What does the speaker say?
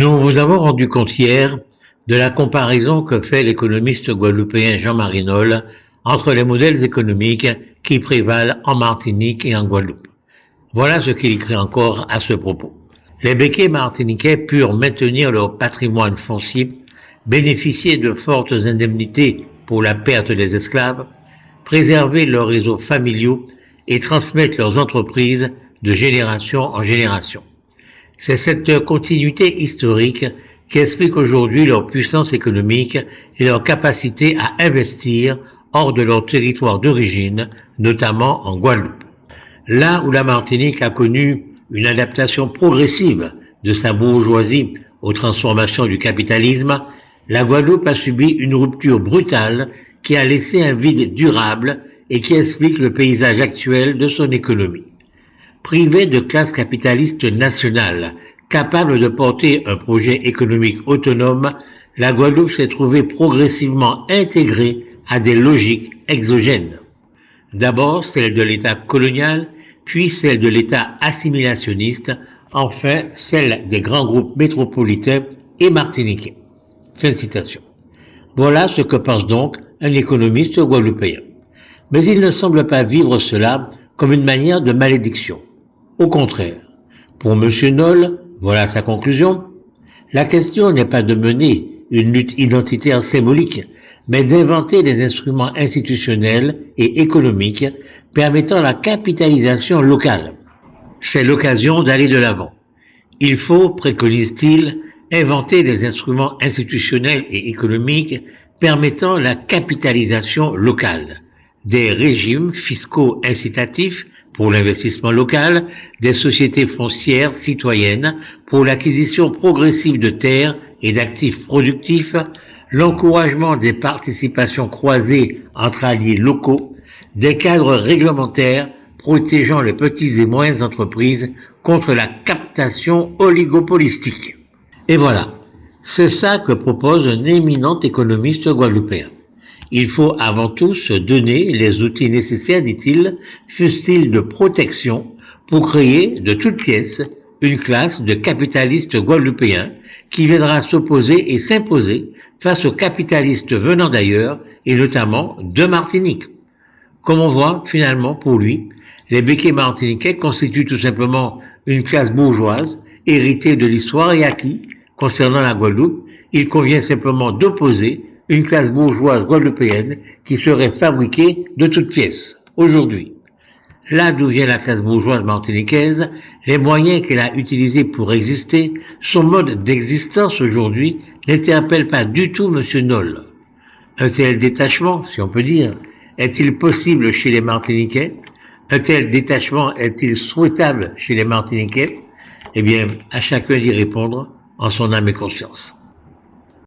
Nous vous avons rendu compte hier de la comparaison que fait l'économiste guadeloupéen Jean-Marie Nolle entre les modèles économiques qui prévalent en Martinique et en Guadeloupe. Voilà ce qu'il écrit encore à ce propos. Les béquets martiniquais purent maintenir leur patrimoine foncier, bénéficier de fortes indemnités pour la perte des esclaves, préserver leurs réseaux familiaux et transmettre leurs entreprises de génération en génération. C'est cette continuité historique qui explique aujourd'hui leur puissance économique et leur capacité à investir hors de leur territoire d'origine, notamment en Guadeloupe. Là où la Martinique a connu une adaptation progressive de sa bourgeoisie aux transformations du capitalisme, la Guadeloupe a subi une rupture brutale qui a laissé un vide durable et qui explique le paysage actuel de son économie. Privée de classe capitaliste nationale, capable de porter un projet économique autonome, la Guadeloupe s'est trouvée progressivement intégrée à des logiques exogènes. D'abord celle de l'État colonial, puis celle de l'État assimilationniste, enfin celle des grands groupes métropolitains et martiniquais. Fin de citation. Voilà ce que pense donc un économiste guadeloupéen. Mais il ne semble pas vivre cela comme une manière de malédiction. Au contraire, pour M. Nolle, voilà sa conclusion, la question n'est pas de mener une lutte identitaire symbolique, mais d'inventer des instruments institutionnels et économiques permettant la capitalisation locale. C'est l'occasion d'aller de l'avant. Il faut, préconise-t-il, inventer des instruments institutionnels et économiques permettant la capitalisation locale, des régimes fiscaux incitatifs pour l'investissement local, des sociétés foncières citoyennes pour l'acquisition progressive de terres et d'actifs productifs, l'encouragement des participations croisées entre alliés locaux, des cadres réglementaires protégeant les petites et moyennes entreprises contre la captation oligopolistique. Et voilà, c'est ça que propose un éminent économiste guadeloupéen. Il faut avant tout se donner les outils nécessaires, dit-il, fussent-ils de protection, pour créer de toutes pièces une classe de capitalistes guadeloupéens qui viendra s'opposer et s'imposer face aux capitalistes venant d'ailleurs et notamment de Martinique. Comme on voit, finalement, pour lui, les béquets martiniquais constituent tout simplement une classe bourgeoise héritée de l'histoire et acquis. Concernant la Guadeloupe, il convient simplement d'opposer une classe bourgeoise guadeloupéenne qui serait fabriquée de toutes pièces, aujourd'hui. Là d'où vient la classe bourgeoise martiniquaise, les moyens qu'elle a utilisés pour exister, son mode d'existence aujourd'hui, n'interpelle pas du tout M. Nolle. Un tel détachement, si on peut dire, est-il possible chez les Martiniquais? Un tel détachement est-il souhaitable chez les Martiniquais? Eh bien, à chacun d'y répondre en son âme et conscience.